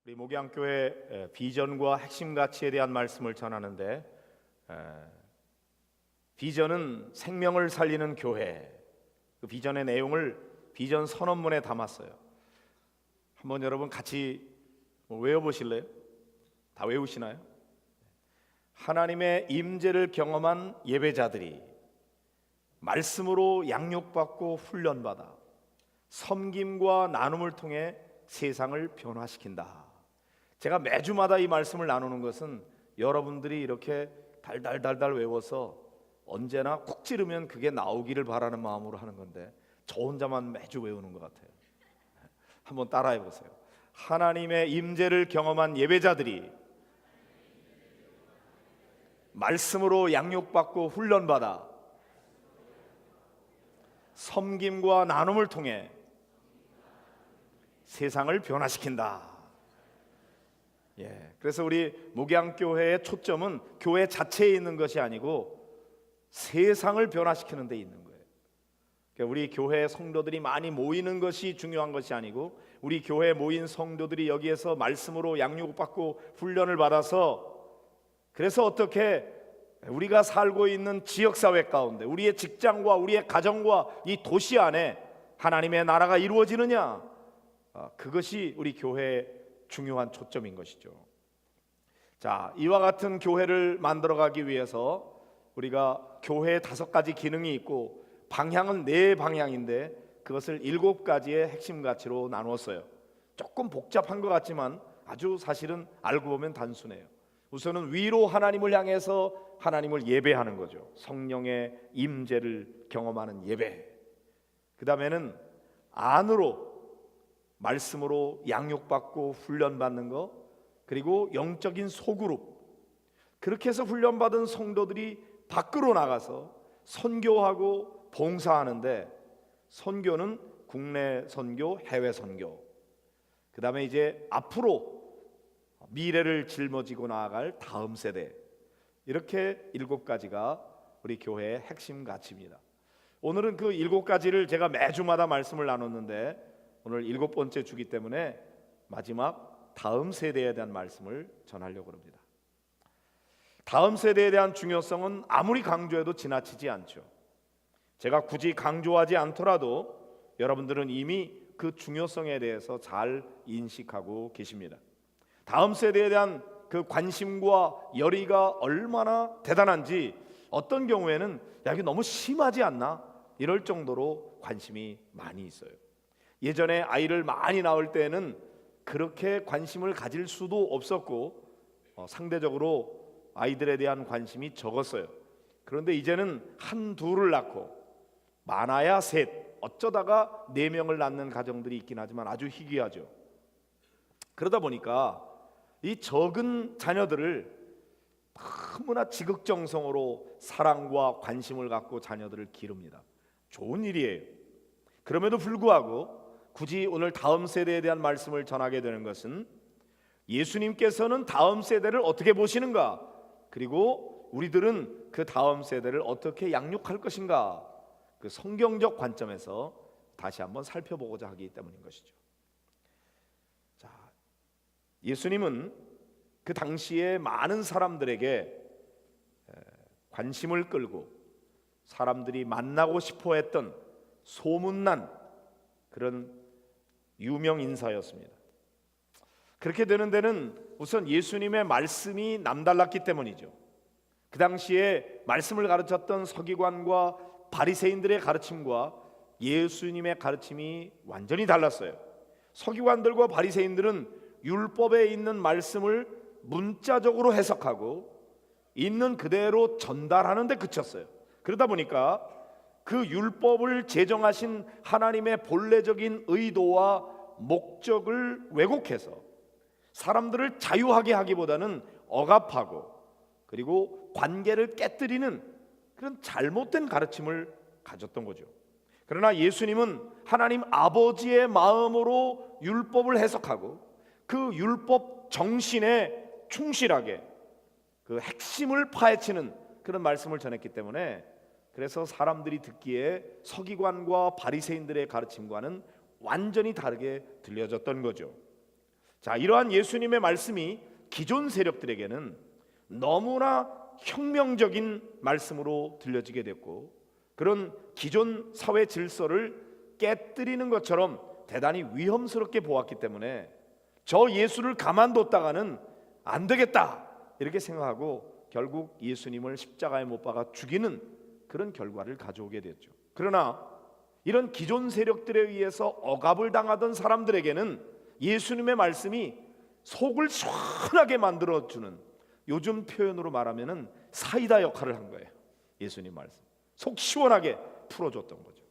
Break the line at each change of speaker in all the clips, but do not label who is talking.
우리 목양교회 비전과 핵심 가치에 대한 말씀을 전하는데, 비전은 생명을 살리는 교회. 그 비전의 내용을 비전 선언문에 담았어요. 한번 여러분 같이 외워보실래요? 다 외우시나요? 하나님의 임재를 경험한 예배자들이 말씀으로 양육받고 훈련받아 섬김과 나눔을 통해 세상을 변화시킨다. 제가 매주마다 이 말씀을 나누는 것은 여러분들이 이렇게 달달달달 외워서 언제나 쿡 찌르면 그게 나오기를 바라는 마음으로 하는 건데, 저 혼자만 매주 외우는 것 같아요. 한번 따라해 보세요. 하나님의 임재를 경험한 예배자들이 말씀으로 양육받고 훈련받아 섬김과 나눔을 통해 세상을 변화시킨다. 그래서 우리 목양교회의 초점은 교회 자체에 있는 것이 아니고 세상을 변화시키는 데 있는 거예요. 그러니까 우리 교회 성도들이 많이 모이는 것이 중요한 것이 아니고, 우리 교회에 모인 성도들이 여기에서 말씀으로 양육받고 훈련을 받아서, 그래서 어떻게 우리가 살고 있는 지역사회 가운데, 우리의 직장과 우리의 가정과 이 도시 안에 하나님의 나라가 이루어지느냐, 그것이 우리 교회의 중요한 초점인 것이죠. 자, 이와 같은 교회를 만들어가기 위해서 우리가 교회에 5가지 기능이 있고 방향은 4방향인데 그것을 7가지의 핵심 가치로 나누었어요. 조금 복잡한 것 같지만 아주 사실은 알고 보면 단순해요. 우선은 위로 하나님을 향해서 하나님을 예배하는 거죠. 성령의 임재를 경험하는 예배. 그 다음에는 안으로 말씀으로 양육받고 훈련받는 것, 그리고 영적인 소그룹. 그렇게 해서 훈련받은 성도들이 밖으로 나가서 선교하고 봉사하는데, 선교는 국내 선교, 해외 선교. 그 다음에 이제 앞으로 미래를 짊어지고 나아갈 다음 세대. 이렇게 7가지가 우리 교회의 핵심 가치입니다. 오늘은 그 7가지를 제가 매주마다 말씀을 나눴는데, 오늘 7번째 주기 때문에 마지막 다음 세대에 대한 말씀을 전하려고 합니다. 다음 세대에 대한 중요성은 아무리 강조해도 지나치지 않죠. 제가 굳이 강조하지 않더라도 여러분들은 이미 그 중요성에 대해서 잘 인식하고 계십니다. 다음 세대에 대한 그 관심과 열의가 얼마나 대단한지, 어떤 경우에는 야, 이게 너무 심하지 않나? 이럴 정도로 관심이 많이 있어요. 예전에 아이를 많이 낳을 때는 그렇게 관심을 가질 수도 없었고, 상대적으로 아이들에 대한 관심이 적었어요. 그런데 이제는 1, 2를 낳고 많아야 3, 어쩌다가 4명을 낳는 가정들이 있긴 하지만 아주 희귀하죠. 그러다 보니까 이 적은 자녀들을 너무나 지극정성으로 사랑과 관심을 갖고 자녀들을 기릅니다. 좋은 일이에요. 그럼에도 불구하고 굳이 오늘 다음 세대에 대한 말씀을 전하게 되는 것은, 예수님께서는 다음 세대를 어떻게 보시는가, 그리고 우리들은 그 다음 세대를 어떻게 양육할 것인가, 그 성경적 관점에서 다시 한번 살펴보고자 하기 때문인 것이죠. 자, 예수님은 그 당시에 많은 사람들에게 관심을 끌고 사람들이 만나고 싶어 했던 소문난 그런 유명 인사였습니다. 그렇게 되는 데는 우선 예수님의 말씀이 남달랐기 때문이죠. 그 당시에 말씀을 가르쳤던 서기관과 바리새인들의 가르침과 예수님의 가르침이 완전히 달랐어요. 서기관들과 바리새인들은 율법에 있는 말씀을 문자적으로 해석하고 있는 그대로 전달하는 데 그쳤어요. 그러다 보니까 그 율법을 제정하신 하나님의 본래적인 의도와 목적을 왜곡해서 사람들을 자유하게 하기보다는 억압하고, 그리고 관계를 깨뜨리는 그런 잘못된 가르침을 가졌던 거죠. 그러나 예수님은 하나님 아버지의 마음으로 율법을 해석하고 그 율법 정신에 충실하게 그 핵심을 파헤치는 그런 말씀을 전했기 때문에, 그래서 사람들이 듣기에 서기관과 바리새인들의 가르침과는 완전히 다르게 들려졌던 거죠. 자, 이러한 예수님의 말씀이 기존 세력들에게는 너무나 혁명적인 말씀으로 들려지게 됐고, 그런 기존 사회 질서를 깨뜨리는 것처럼 대단히 위험스럽게 보았기 때문에 저 예수를 가만뒀다가는 안 되겠다 이렇게 생각하고 결국 예수님을 십자가에 못 박아 죽이는 그런 결과를 가져오게 됐죠. 그러나 이런 기존 세력들에 의해서 억압을 당하던 사람들에게는 예수님의 말씀이 속을 시원하게 만들어주는, 요즘 표현으로 말하면은 사이다 역할을 한 거예요. 예수님 말씀 속 시원하게 풀어줬던 거죠.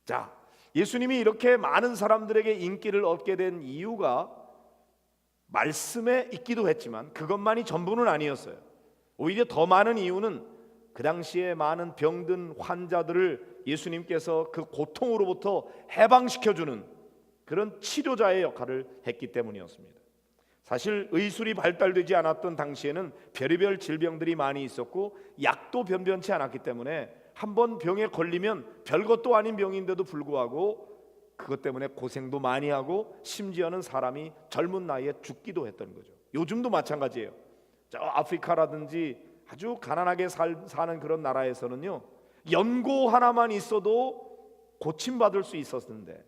자, 예수님이 이렇게 많은 사람들에게 인기를 얻게 된 이유가 말씀에 있기도 했지만 그것만이 전부는 아니었어요. 오히려 더 많은 이유는 그 당시에 많은 병든 환자들을 예수님께서 그 고통으로부터 해방시켜주는 그런 치료자의 역할을 했기 때문이었습니다. 사실 의술이 발달되지 않았던 당시에는 별의별 질병들이 많이 있었고 약도 변변치 않았기 때문에 한번 병에 걸리면 별것도 아닌 병인데도 불구하고 그것 때문에 고생도 많이 하고 심지어는 사람이 젊은 나이에 죽기도 했던 거죠. 요즘도 마찬가지예요. 저 아프리카라든지 아주 가난하게 사는 그런 나라에서는요, 연고 하나만 있어도 고침받을 수 있었는데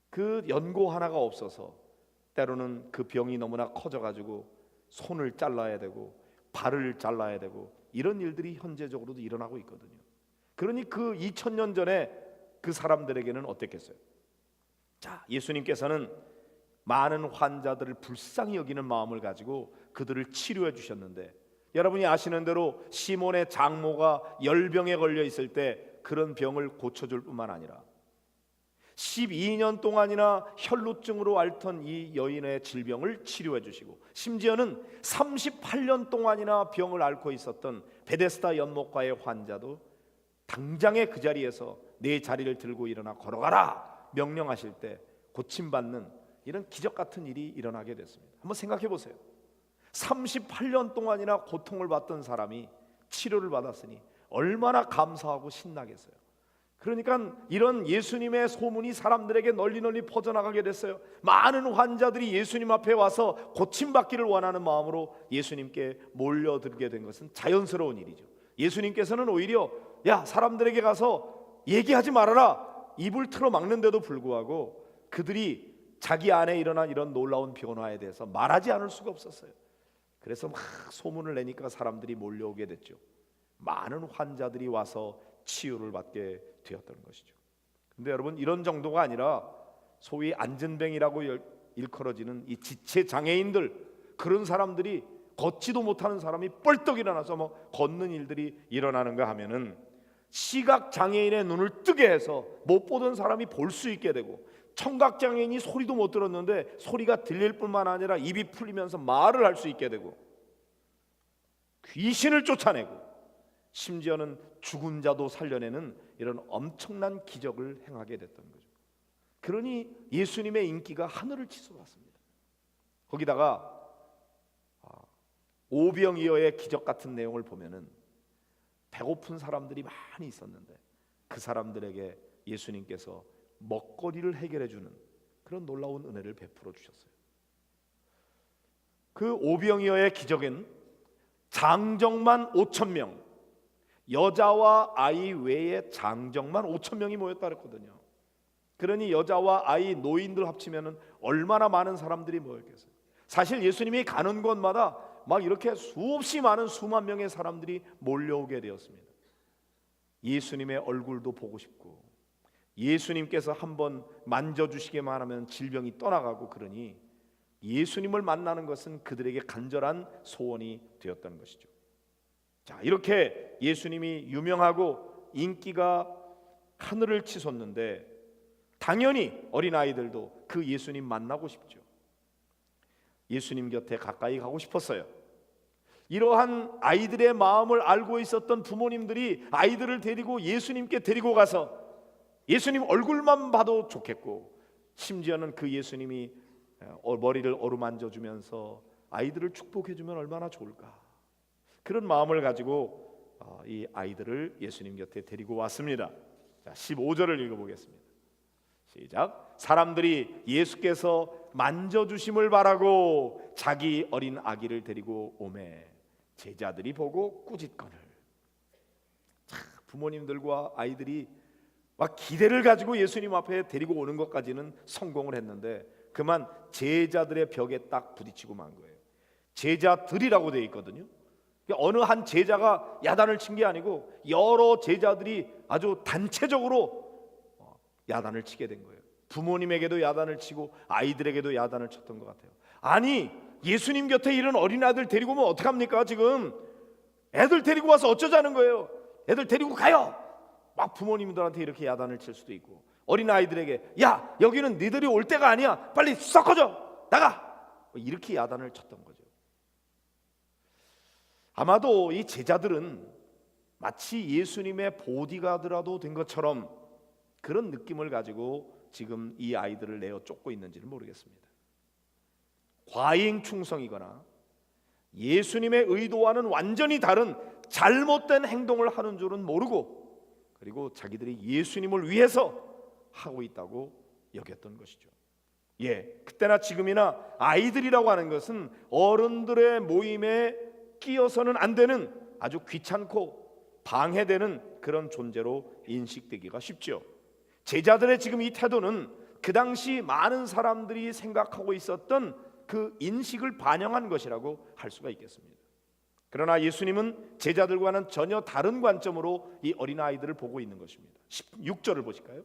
그 연고 하나가 없어서 때로는 그 병이 너무나 커져가지고 손을 잘라야 되고 발을 잘라야 되고 이런 일들이 현재적으로도 일어나고 있거든요. 그러니 그 2000년 전에 그 사람들에게는 어땠겠어요? 자, 예수님께서는 많은 환자들을 불쌍히 여기는 마음을 가지고 그들을 치료해 주셨는데, 여러분이 아시는 대로 시몬의 장모가 열병에 걸려 있을 때 그런 병을 고쳐줄 뿐만 아니라 12년 동안이나 혈루증으로 앓던 이 여인의 질병을 치료해 주시고, 심지어는 38년 동안이나 병을 앓고 있었던 베데스다 연못가의 환자도 당장에 그 자리에서 내 자리를 들고 일어나 걸어가라 명령하실 때 고침받는 이런 기적 같은 일이 일어나게 됐습니다. 한번 생각해 보세요. 38년 동안이나 고통을 받던 사람이 치료를 받았으니 얼마나 감사하고 신나겠어요. 그러니까 이런 예수님의 소문이 사람들에게 널리 퍼져나가게 됐어요. 많은 환자들이 예수님 앞에 와서 고침받기를 원하는 마음으로 예수님께 몰려들게 된 것은 자연스러운 일이죠. 예수님께서는 오히려 야, 사람들에게 가서 얘기하지 말아라 입을 틀어 막는데도 불구하고 그들이 자기 안에 일어난 이런 놀라운 변화에 대해서 말하지 않을 수가 없었어요. 그래서 막 소문을 내니까 사람들이 몰려오게 됐죠. 많은 환자들이 와서 치유를 받게 되었던 것이죠. 근데 여러분, 이런 정도가 아니라 소위 안전뱅이라고 일컬어지는 이 지체 장애인들, 그런 사람들이 걷지도 못하는 사람이 뻘떡 일어나서 뭐 걷는 일들이 일어나는가 하면은 시각 장애인의 눈을 뜨게 해서 못 보던 사람이 볼 수 있게 되고, 청각 장애인이 소리도 못 들었는데 소리가 들릴 뿐만 아니라 입이 풀리면서 말을 할 수 있게 되고, 귀신을 쫓아내고 심지어는 죽은 자도 살려내는 이런 엄청난 기적을 행하게 됐던 거죠. 그러니 예수님의 인기가 하늘을 치솟았습니다. 거기다가 오병이어의 기적 같은 내용을 보면은 배고픈 사람들이 많이 있었는데 그 사람들에게 예수님께서 먹거리를 해결해 주는 그런 놀라운 은혜를 베풀어 주셨어요. 그 오병이어의 기적은 장정만 5,000명, 여자와 아이 외에 장정만 5,000명이 모였다 그랬거든요. 그러니 여자와 아이, 노인들 합치면은 얼마나 많은 사람들이 모였겠어요. 사실 예수님이 가는 곳마다 막 이렇게 수없이 많은 수만 명의 사람들이 몰려오게 되었습니다. 예수님의 얼굴도 보고 싶고 예수님께서 한번 만져주시기만 하면 질병이 떠나가고, 그러니 예수님을 만나는 것은 그들에게 간절한 소원이 되었다는 것이죠. 자, 이렇게 예수님이 유명하고 인기가 하늘을 치솟는데 당연히 어린아이들도 그 예수님 만나고 싶죠. 예수님 곁에 가까이 가고 싶었어요. 이러한 아이들의 마음을 알고 있었던 부모님들이 아이들을 데리고 예수님께 데리고 가서 예수님 얼굴만 봐도 좋겠고, 심지어는 그 예수님이 머리를 어루만져 주면서 아이들을 축복해 주면 얼마나 좋을까, 그런 마음을 가지고 이 아이들을 예수님 곁에 데리고 왔습니다. 자, 15절을 읽어보겠습니다. 시작. 사람들이 예수께서 만져주심을 바라고 자기 어린 아기를 데리고 오매 제자들이 보고 꾸짖거늘. 부모님들과 아이들이 막 기대를 가지고 예수님 앞에 데리고 오는 것까지는 성공을 했는데 그만 제자들의 벽에 딱 부딪히고 만 거예요. 제자들이라고 되어 있거든요. 어느 한 제자가 야단을 친 게 아니고 여러 제자들이 아주 단체적으로 야단을 치게 된 거예요. 부모님에게도 야단을 치고 아이들에게도 야단을 쳤던 것 같아요. 아니, 예수님 곁에 이런 어린아이들 데리고 오면 어떡합니까? 지금 애들 데리고 와서 어쩌자는 거예요. 애들 데리고 가요. 막 부모님들한테 이렇게 야단을 칠 수도 있고, 어린아이들에게 야, 여기는 니들이 올 때가 아니야, 빨리 섞어져, 나가, 이렇게 야단을 쳤던 거죠. 아마도 이 제자들은 마치 예수님의 보디가드라도 된 것처럼 그런 느낌을 가지고 지금 이 아이들을 내어 쫓고 있는지는 모르겠습니다. 과잉 충성이거나 예수님의 의도와는 완전히 다른 잘못된 행동을 하는 줄은 모르고, 그리고 자기들이 예수님을 위해서 하고 있다고 여겼던 것이죠. 그때나 지금이나 아이들이라고 하는 것은 어른들의 모임에 끼어서는 안 되는 아주 귀찮고 방해되는 그런 존재로 인식되기가 쉽죠. 제자들의 지금 이 태도는 그 당시 많은 사람들이 생각하고 있었던 그 인식을 반영한 것이라고 할 수가 있겠습니다. 그러나 예수님은 제자들과는 전혀 다른 관점으로 이 어린아이들을 보고 있는 것입니다. 16절을 보실까요?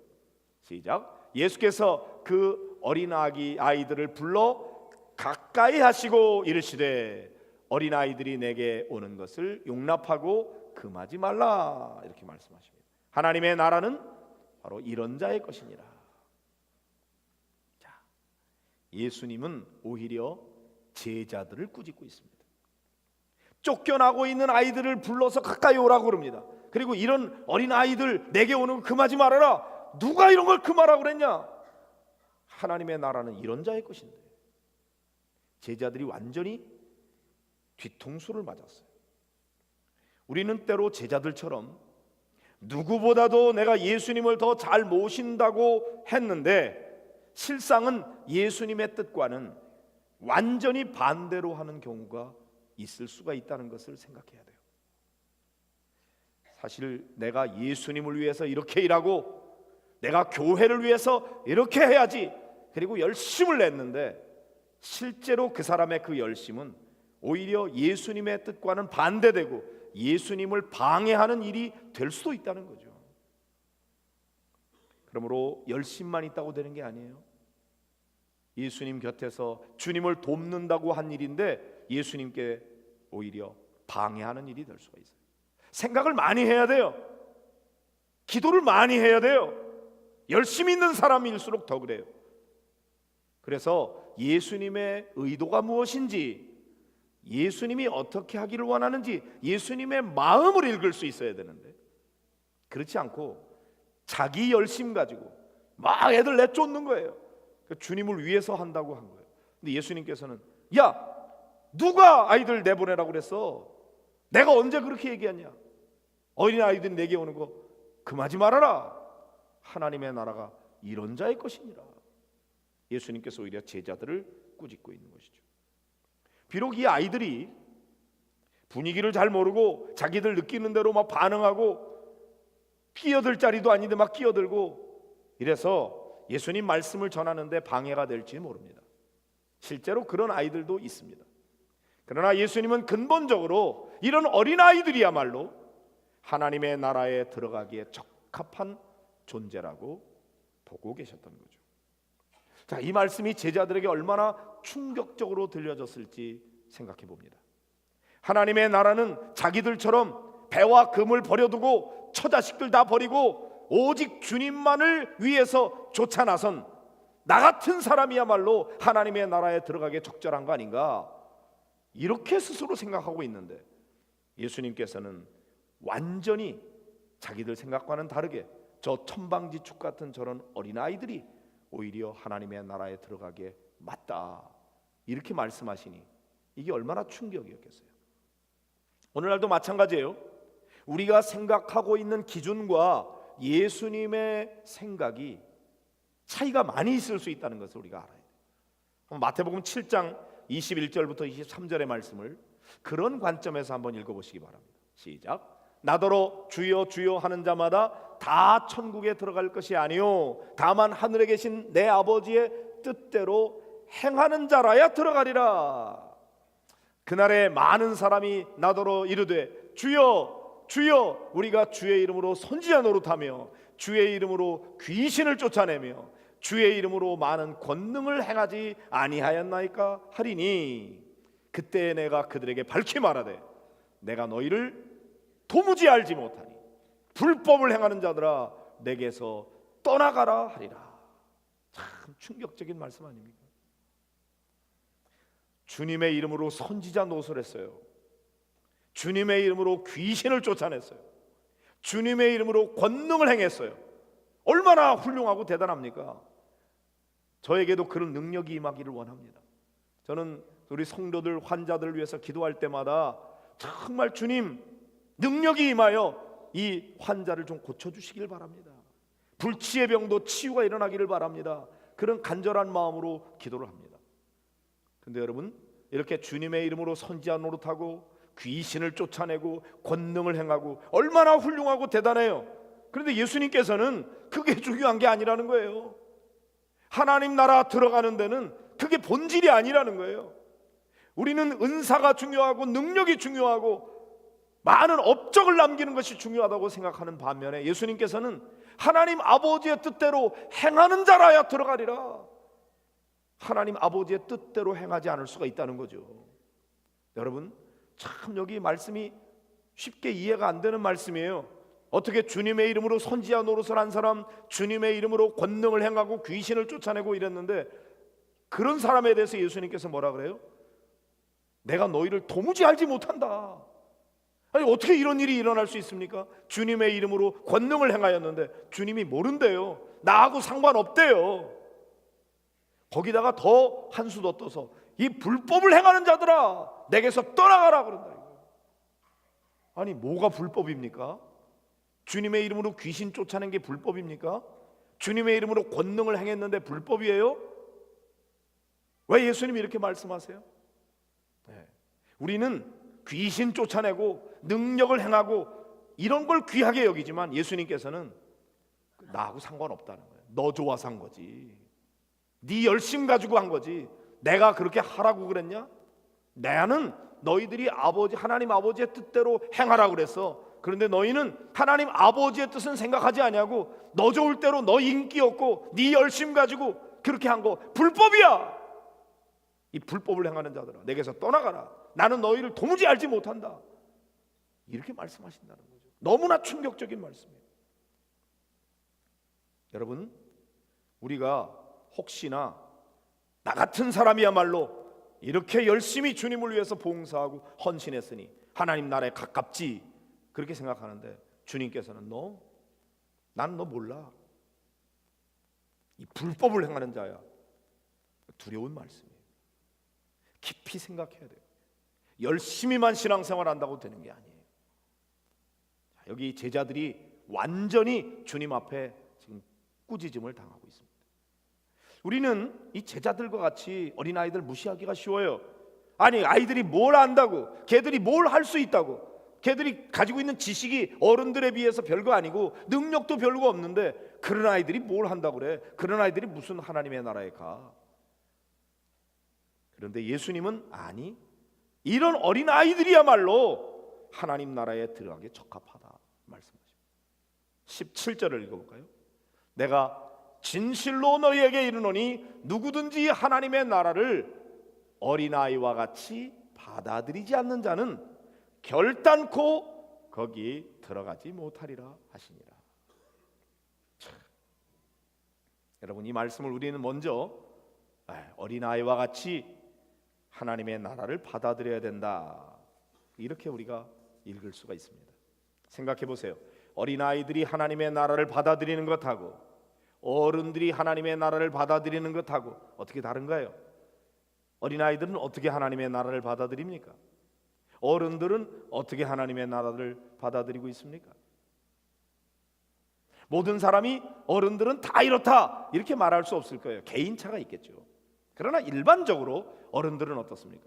시작. 예수께서 그 어린아이들을 불러 가까이 하시고 이르시되 어린아이들이 내게 오는 것을 용납하고 금하지 말라, 이렇게 말씀하십니다. 하나님의 나라는 바로 이런 자의 것이니라. 자, 예수님은 오히려 제자들을 꾸짖고 있습니다. 쫓겨나고 있는 아이들을 불러서 가까이 오라고 그럽니다. 그리고 이런 어린아이들 내게 오는 거 금하지 말아라. 누가 이런 걸 금하라고 그랬냐? 하나님의 나라는 이런 자의 것인데. 제자들이 완전히 뒤통수를 맞았어요. 우리는 때로 제자들처럼 누구보다도 내가 예수님을 더 잘 모신다고 했는데 실상은 예수님의 뜻과는 완전히 반대로 하는 경우가 있을 수가 있다는 것을 생각해야 돼요. 사실 내가 예수님을 위해서 이렇게 일하고 내가 교회를 위해서 이렇게 해야지, 그리고 열심을 냈는데 실제로 그 사람의 그 열심은 오히려 예수님의 뜻과는 반대되고 예수님을 방해하는 일이 될 수도 있다는 거죠. 그러므로 열심만 있다고 되는 게 아니에요. 예수님 곁에서 주님을 돕는다고 한 일인데 예수님께 오히려 방해하는 일이 될 수가 있어요. 생각을 많이 해야 돼요. 기도를 많이 해야 돼요. 열심히 있는 사람일수록 더 그래요. 그래서 예수님의 의도가 무엇인지, 예수님이 어떻게 하기를 원하는지 예수님의 마음을 읽을 수 있어야 되는데, 그렇지 않고 자기 열심 가지고 막 애들 내쫓는 거예요. 주님을 위해서 한다고 한 거예요. 근데 예수님께서는 야, 누가 아이들 내보내라고 그랬어? 내가 언제 그렇게 얘기했냐? 어린아이들이 내게 오는 거 금하지 말아라. 하나님의 나라가 이런 자의 것이니라. 예수님께서 오히려 제자들을 꾸짖고 있는 것이죠. 비록 이 아이들이 분위기를 잘 모르고 자기들 느끼는 대로 막 반응하고 끼어들 자리도 아닌데 막 끼어들고 이래서 예수님 말씀을 전하는데 방해가 될지 모릅니다. 실제로 그런 아이들도 있습니다. 그러나 예수님은 근본적으로 이런 어린아이들이야말로 하나님의 나라에 들어가기에 적합한 존재라고 보고 계셨던 거죠. 자, 이 말씀이 제자들에게 얼마나 충격적으로 들려졌을지 생각해 봅니다. 하나님의 나라는 자기들처럼 배와 금을 버려두고 처자식들 다 버리고 오직 주님만을 위해서 쫓아 나선 나 같은 사람이야말로 하나님의 나라에 들어가기에 적절한 거 아닌가, 이렇게 스스로 생각하고 있는데 예수님께서는 완전히 자기들 생각과는 다르게 저 천방지축 같은 저런 어린아이들이 오히려 하나님의 나라에 들어가기에 맞다, 이렇게 말씀하시니 이게 얼마나 충격이었겠어요. 오늘날도 마찬가지예요. 우리가 생각하고 있는 기준과 예수님의 생각이 차이가 많이 있을 수 있다는 것을 우리가 알아야 돼요. 마태복음 7장 21절부터 23절의 말씀을 그런 관점에서 한번 읽어보시기 바랍니다. 시작. 나더러 주여 주여 하는 자마다 다 천국에 들어갈 것이 아니요 다만 하늘에 계신 내 아버지의 뜻대로 행하는 자라야 들어가리라. 그날에 많은 사람이 나더러 이르되 주여 주여 우리가 주의 이름으로 선지자 노릇하며 주의 이름으로 귀신을 쫓아내며 주의 이름으로 많은 권능을 행하지 아니하였나이까 하리니 그때 내가 그들에게 밝히 말하되 내가 너희를 도무지 알지 못하니 불법을 행하는 자들아 내게서 떠나가라 하리라. 참 충격적인 말씀 아닙니까? 주님의 이름으로 선지자 노릇했어요. 주님의 이름으로 귀신을 쫓아냈어요. 주님의 이름으로 권능을 행했어요. 얼마나 훌륭하고 대단합니까? 저에게도 그런 능력이 임하기를 원합니다. 저는 우리 성도들 환자들을 위해서 기도할 때마다 정말 주님 능력이 임하여 이 환자를 좀 고쳐주시길 바랍니다. 불치의 병도 치유가 일어나기를 바랍니다. 그런 간절한 마음으로 기도를 합니다. 근데 여러분 이렇게 주님의 이름으로 선지자 노릇하고 귀신을 쫓아내고 권능을 행하고 얼마나 훌륭하고 대단해요. 그런데 예수님께서는 그게 중요한 게 아니라는 거예요. 하나님 나라 들어가는 데는 그게 본질이 아니라는 거예요. 우리는 은사가 중요하고 능력이 중요하고 많은 업적을 남기는 것이 중요하다고 생각하는 반면에 예수님께서는 하나님 아버지의 뜻대로 행하는 자라야 들어가리라. 하나님 아버지의 뜻대로 행하지 않을 수가 있다는 거죠. 여러분 참 여기 말씀이 쉽게 이해가 안 되는 말씀이에요. 어떻게 주님의 이름으로 선지자 노릇을 한 사람, 주님의 이름으로 권능을 행하고 귀신을 쫓아내고 이랬는데 그런 사람에 대해서 예수님께서 뭐라 그래요? 내가 너희를 도무지 알지 못한다. 아니 어떻게 이런 일이 일어날 수 있습니까? 주님의 이름으로 권능을 행하였는데 주님이 모른대요. 나하고 상관없대요. 거기다가 더 한 수 더 떠서 이 불법을 행하는 자들아 내게서 떠나가라 그런다. 아니 뭐가 불법입니까? 주님의 이름으로 귀신 쫓아낸 게 불법입니까? 주님의 이름으로 권능을 행했는데 불법이에요? 왜 예수님이 이렇게 말씀하세요? 네. 우리는 귀신 쫓아내고 능력을 행하고 이런 걸 귀하게 여기지만 예수님께서는 나하고 상관없다는 거예요. 너 좋아서 한 거지. 네 열심 가지고 한 거지. 내가 그렇게 하라고 그랬냐? 나는 너희들이 하나님 아버지의 뜻대로 행하라고 그랬어. 그런데 너희는 하나님 아버지의 뜻은 생각하지 아니하고 너 좋을 대로 너 인기 없고 네 열심 가지고 그렇게 한 거 불법이야. 이 불법을 행하는 자들아 내게서 떠나가라. 나는 너희를 도무지 알지 못한다. 이렇게 말씀하신다는 거죠. 너무나 충격적인 말씀이에요. 여러분 우리가 혹시나 나 같은 사람이야말로 이렇게 열심히 주님을 위해서 봉사하고 헌신했으니 하나님 나라에 가깝지 그렇게 생각하는데 주님께서는 나는 너 몰라. 이 불법을 행하는 자야. 두려운 말씀이에요. 깊이 생각해야 돼요. 열심히만 신앙생활 한다고 되는 게 아니에요. 여기 제자들이 완전히 주님 앞에 지금 꾸짖음을 당하고 있습니다. 우리는 이 제자들과 같이 어린아이들 무시하기가 쉬워요. 아니 아이들이 뭘 안다고, 걔들이 뭘 할 수 있다고, 걔들이 가지고 있는 지식이 어른들에 비해서 별거 아니고 능력도 별거 없는데 그런 아이들이 뭘 한다고 그래? 그런 아이들이 무슨 하나님의 나라에 가? 그런데 예수님은 아니, 이런 어린아이들이야말로 하나님 나라에 들어가기 적합하다 말씀하십니다. 17절을 읽어볼까요? 내가 진실로 너희에게 이르노니 누구든지 하나님의 나라를 어린아이와 같이 받아들이지 않는 자는 결단코 거기 들어가지 못하리라 하시니라. 여러분 이 말씀을 우리는 먼저 어린아이와 같이 하나님의 나라를 받아들여야 된다 이렇게 우리가 읽을 수가 있습니다. 생각해 보세요. 어린아이들이 하나님의 나라를 받아들이는 것하고 어른들이 하나님의 나라를 받아들이는 것하고 어떻게 다른가요? 어린아이들은 어떻게 하나님의 나라를 받아들입니까? 어른들은 어떻게 하나님의 나라를 받아들이고 있습니까? 모든 사람이 어른들은 다 이렇다 이렇게 말할 수 없을 거예요. 개인차가 있겠죠. 그러나 일반적으로 어른들은 어떻습니까?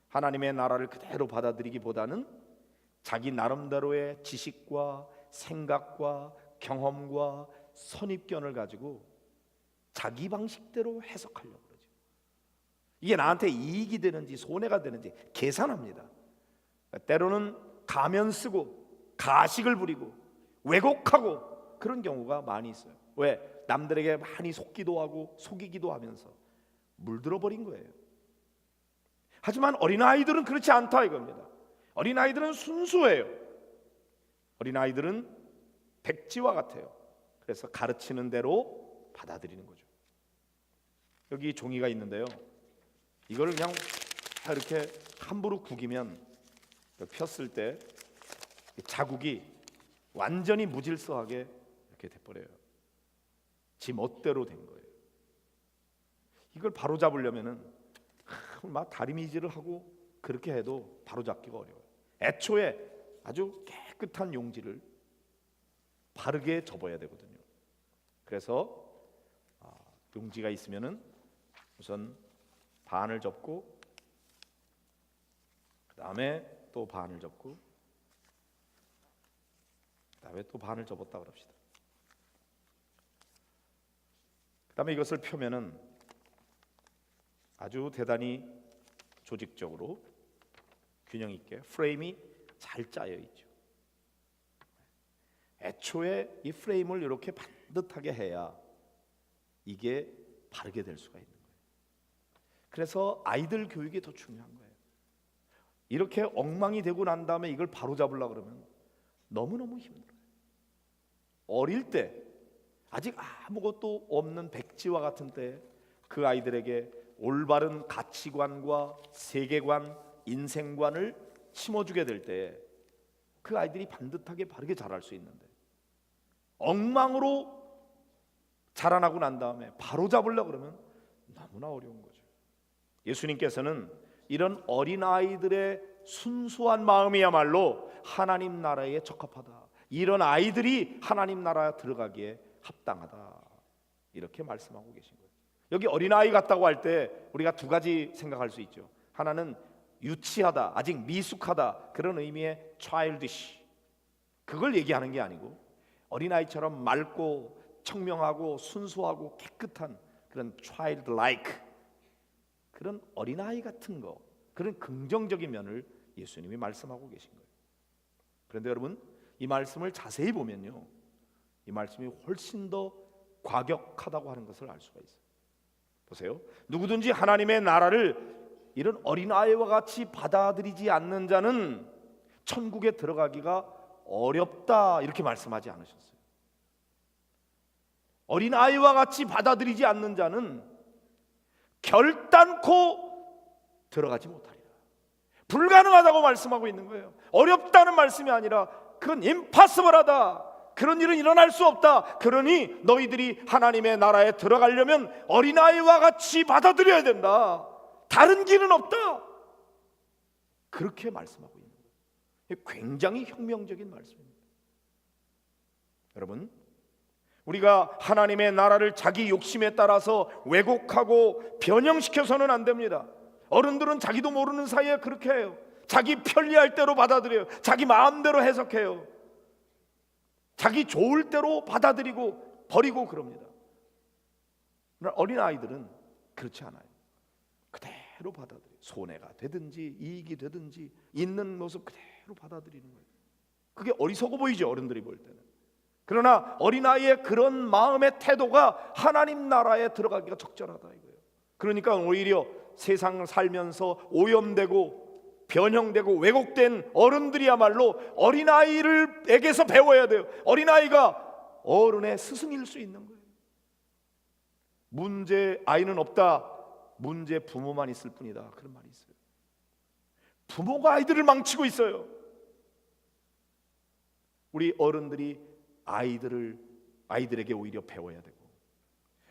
하나님의 나라를 그대로 받아들이기보다는 자기 나름대로의 지식과 생각과 경험과 선입견을 가지고 자기 방식대로 해석하려고 그러죠. 이게 나한테 이익이 되는지 손해가 되는지 계산합니다. 때로는 가면 쓰고 가식을 부리고 왜곡하고 그런 경우가 많이 있어요. 왜? 남들에게 많이 속기도 하고 속이기도 하면서 물들어 버린 거예요. 하지만 어린아이들은 그렇지 않다 이겁니다. 어린아이들은 순수해요. 어린아이들은 백지와 같아요. 그래서 가르치는 대로 받아들이는 거죠. 여기 종이가 있는데요, 이걸 그냥 이렇게 함부로 구기면 폈을 때 자국이 완전히 무질서하게 이렇게 돼버려요. 지 멋대로 된 거예요. 이걸 바로 잡으려면은 막 다리미질을 하고 그렇게 해도 바로 잡기가 어려워요. 애초에 아주 깨끗한 용지를 바르게 접어야 되거든요. 그래서 용지가 있으면은 우선 반을 접고 그 다음에 또 반을 접고 그 다음에 또 반을 접었다 그럽시다. 그 다음에 이것을 펴면은 아주 대단히 조직적으로 균형 있게 프레임이 잘 짜여 있죠. 애초에 이 프레임을 이렇게 반듯하게 해야 이게 바르게 될 수가 있는 거예요. 그래서 아이들 교육이 더 중요한 거예요. 이렇게 엉망이 되고 난 다음에 이걸 바로 잡으려고 그러면 너무너무 힘들어요. 어릴 때 아직 아무것도 없는 백지와 같은 때 그 아이들에게 올바른 가치관과 세계관, 인생관을 심어주게 될 때 그 아이들이 반듯하게 바르게 자랄 수 있는데 엉망으로 자라나고 난 다음에 바로 잡으려고 그러면 너무나 어려운 거죠. 예수님께서는 이런 어린아이들의 순수한 마음이야말로 하나님 나라에 적합하다, 이런 아이들이 하나님 나라에 들어가기에 합당하다, 이렇게 말씀하고 계신 거예요. 여기 어린아이 같다고 할 때 우리가 두 가지 생각할 수 있죠. 하나는 유치하다, 아직 미숙하다, 그런 의미의 childish, 그걸 얘기하는 게 아니고 어린아이처럼 맑고 청명하고 순수하고 깨끗한 그런 childlike, 그런 어린아이 같은 거, 그런 긍정적인 면을 예수님이 말씀하고 계신 거예요. 그런데 여러분, 이 말씀을 자세히 보면요, 이 말씀이 훨씬 더 과격하다고 하는 것을 알 수가 있어요. 보세요. 누구든지 하나님의 나라를 이런 어린아이와 같이 받아들이지 않는 자는 천국에 들어가기가 어렵다, 이렇게 말씀하지 않으셨어요. 어린아이와 같이 받아들이지 않는 자는 결단코 들어가지 못하리라. 불가능하다고 말씀하고 있는 거예요. 어렵다는 말씀이 아니라 그건 impossible하다, 그런 일은 일어날 수 없다. 그러니 너희들이 하나님의 나라에 들어가려면 어린아이와 같이 받아들여야 된다. 다른 길은 없다. 그렇게 말씀하고 있는 거예요. 굉장히 혁명적인 말씀입니다. 여러분, 우리가 하나님의 나라를 자기 욕심에 따라서 왜곡하고 변형시켜서는 안 됩니다. 어른들은 자기도 모르는 사이에 그렇게 해요. 자기 편리할 대로 받아들여요. 자기 마음대로 해석해요. 자기 좋을 대로 받아들이고 버리고 그럽니다. 그러나 어린아이들은 그렇지 않아요. 그대로 받아들여요. 손해가 되든지 이익이 되든지 있는 모습 그대로 받아들이는 거예요. 그게 어리석어 보이죠, 어른들이 볼 때는. 그러나 어린아이의 그런 마음의 태도가 하나님 나라에 들어가기가 적절하다 이거예요. 그러니까 오히려 세상을 살면서 오염되고 변형되고 왜곡된 어른들이야말로 어린아이에게서 배워야 돼요. 어린아이가 어른의 스승일 수 있는 거예요. 문제 아이는 없다, 문제 부모만 있을 뿐이다, 그런 말이 있어요. 부모가 아이들을 망치고 있어요. 우리 어른들이 아이들에게 오히려 배워야 되고,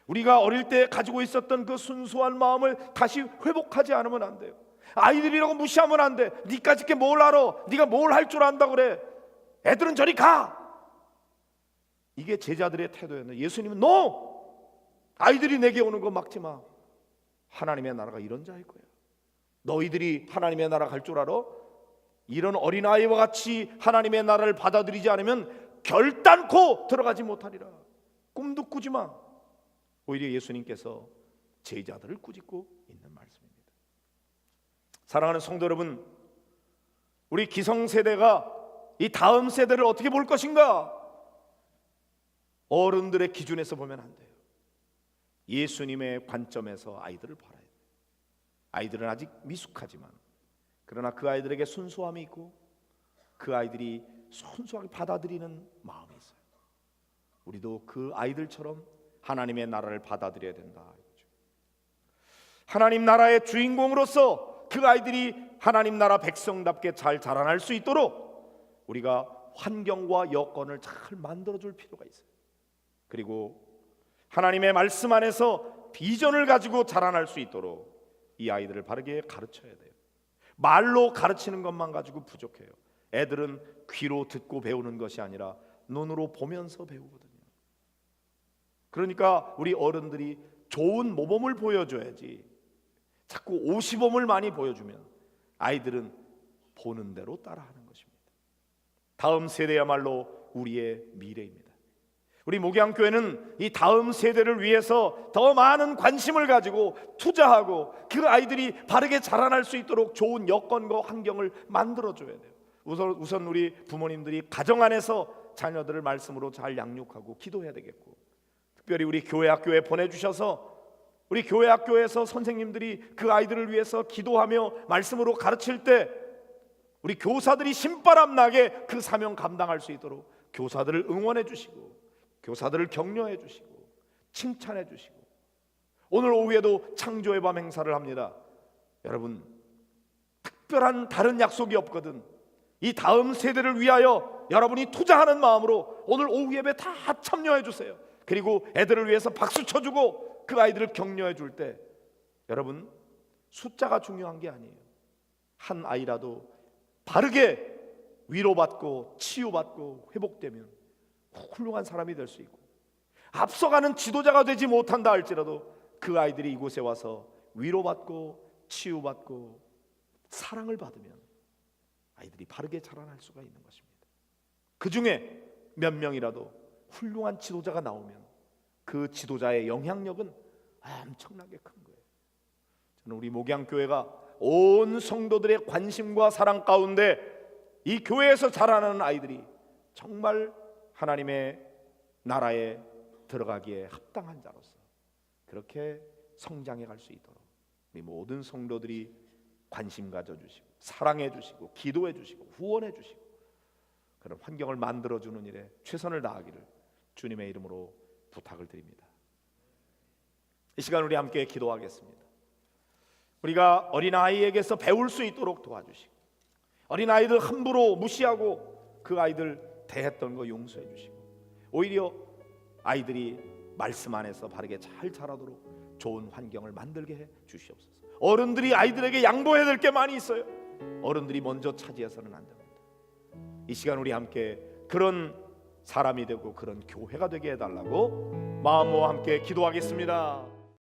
우리가 어릴 때 가지고 있었던 그 순수한 마음을 다시 회복하지 않으면 안 돼요. 아이들이라고 무시하면 안 돼. 니까짓 게 뭘 알아? 네가 뭘 할 줄 안다 그래? 애들은 저리 가. 이게 제자들의 태도였는데 예수님은 NO! 아이들이 내게 오는 거 막지 마. 하나님의 나라가 이런 자일 거야. 너희들이 하나님의 나라 갈 줄 알아? 이런 어린아이와 같이 하나님의 나라를 받아들이지 않으면 결단코 들어가지 못하리라. 꿈도 꾸지 마. 오히려 예수님께서 제자들을 꾸짖고 있는 말씀입니다. 사랑하는 성도 여러분, 우리 기성세대가 이 다음 세대를 어떻게 볼 것인가? 어른들의 기준에서 보면 안 돼요. 예수님의 관점에서 아이들을 바라야 돼요. 아이들은 아직 미숙하지만, 그러나 그 아이들에게 순수함이 있고 그 아이들이 순수하게 받아들이는 마음이 있어요. 우리도 그 아이들처럼 하나님의 나라를 받아들여야 된다. 하나님 나라의 주인공으로서 그 아이들이 하나님 나라 백성답게 잘 자라날 수 있도록 우리가 환경과 여건을 잘 만들어줄 필요가 있어요. 그리고 하나님의 말씀 안에서 비전을 가지고 자라날 수 있도록 이 아이들을 바르게 가르쳐야 돼요. 말로 가르치는 것만 가지고 부족해요. 애들은 귀로 듣고 배우는 것이 아니라 눈으로 보면서 배우거든요. 그러니까 우리 어른들이 좋은 모범을 보여줘야지, 자꾸 오시범을 많이 보여주면 아이들은 보는 대로 따라하는 것입니다. 다음 세대야말로 우리의 미래입니다. 우리 목양교회는 이 다음 세대를 위해서 더 많은 관심을 가지고 투자하고 그 아이들이 바르게 자라날 수 있도록 좋은 여건과 환경을 만들어줘야 돼요. 우선 우리 부모님들이 가정 안에서 자녀들을 말씀으로 잘 양육하고 기도해야 되겠고, 특별히 우리 교회 학교에 보내주셔서 우리 교회 학교에서 선생님들이 그 아이들을 위해서 기도하며 말씀으로 가르칠 때 우리 교사들이 신바람 나게 그 사명 감당할 수 있도록 교사들을 응원해 주시고, 교사들을 격려해 주시고, 칭찬해 주시고, 오늘 오후에도 창조의 밤 행사를 합니다. 여러분, 특별한 다른 약속이 없거든. 이 다음 세대를 위하여 여러분이 투자하는 마음으로 오늘 오후 예배 다 참여해 주세요. 그리고 애들을 위해서 박수 쳐주고 그 아이들을 격려해 줄 때, 여러분, 숫자가 중요한 게 아니에요. 한 아이라도 바르게 위로받고 치유받고 회복되면 훌륭한 사람이 될 수 있고, 앞서가는 지도자가 되지 못한다 할지라도 그 아이들이 이곳에 와서 위로받고 치유받고 사랑을 받으면 아이들이 바르게 자라날 수가 있는 것입니다. 그 중에 몇 명이라도 훌륭한 지도자가 나오면 그 지도자의 영향력은 엄청나게 큰 거예요. 저는 우리 목양교회가 온 성도들의 관심과 사랑 가운데 이 교회에서 자라나는 아이들이 정말 하나님의 나라에 들어가기에 합당한 자로서 그렇게 성장해 갈 수 있도록 우리 모든 성도들이 관심 가져주시고 사랑해 주시고 기도해 주시고 후원해 주시고 그런 환경을 만들어주는 일에 최선을 다하기를 주님의 이름으로 부탁을 드립니다. 이 시간 우리 함께 기도하겠습니다. 우리가 어린아이에게서 배울 수 있도록 도와주시고, 어린아이들 함부로 무시하고 그 아이들 대했던 거 용서해 주시고, 오히려 아이들이 말씀 안에서 바르게 잘 자라도록 좋은 환경을 만들게 해 주시옵소서. 어른들이 아이들에게 양보해야 될 게 많이 있어요. 어른들이 먼저 차지해서는 안 됩니다. 이 시간 우리 함께 그런 사람이 되고 그런 교회가 되게 해달라고 마음과 함께 기도하겠습니다.